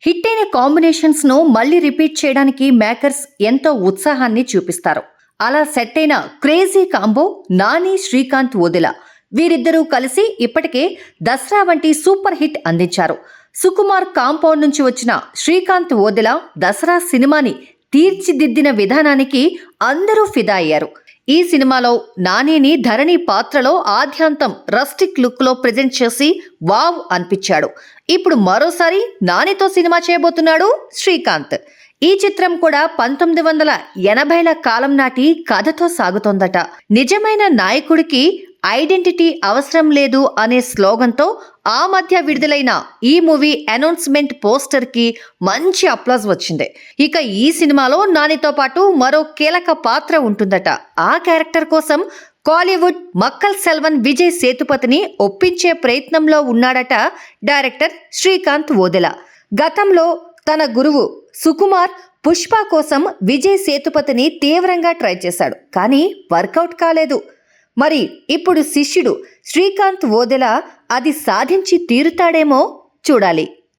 Hit అయిన combinations ను మళ్ళీ రిపీట్ చేయడానికి మేకర్స్ ఎంతో ఉత్సాహాన్ని చూపిస్తారు. అలా సెట్ అయిన క్రేజీ కాంబో నాని శ్రీకాంత్ వదిల. వీరిద్దరూ కలిసి ఇప్పటికే దసరా వంటి సూపర్ హిట్ అందించారు. సుకుమార్ కాంపౌండ్ నుంచి వచ్చిన శ్రీకాంత్ వదిల దసరా సినిమాని తీర్చిదిద్దిన విధానానికి అందరూ ఫిదా అయ్యారు. ఈ సినిమాలో నానిని ధరణి పాత్రలో ఆద్యాంతం రస్టిక్ లుక్ లో ప్రెజెంట్ చేసి వావ్ అనిపించాడు. ఇప్పుడు మరోసారి నానితో సినిమా చేయబోతున్నాడు శ్రీకాంత్. ఈ చిత్రం కూడా 1980ల కాలం నాటి కథతో సాగుతోందట. నిజమైన నాయకుడికి ఐడెంటిటీ అవసరం లేదు అనే స్లోగన్తో ఆ మధ్య విడుదలైన ఈ మూవీ అనౌన్స్మెంట్ పోస్టర్ కి మంచి అప్లాజ్ వచ్చింది. ఇక ఈ సినిమాలో నానితో పాటు మరో కీలక పాత్ర ఉంటుందట. ఆ క్యారెక్టర్ కోసం కాలీవుడ్ మక్కల్ సెల్వన్ విజయ్ సేతుపతిని ఒప్పించే ప్రయత్నంలో ఉన్నాడట డైరెక్టర్ శ్రీకాంత్ వదిల. గతంలో తన గురువు సుకుమార్ పుష్ప కోసం విజయ్ సేతుపతిని తీవ్రంగా ట్రై చేశాడు, కానీ వర్కౌట్ కాలేదు. మరి ఇప్పుడు శిష్యుడు శ్రీకాంత్ వదిల అది సాధించి తీరుతాడేమో చూడాలి.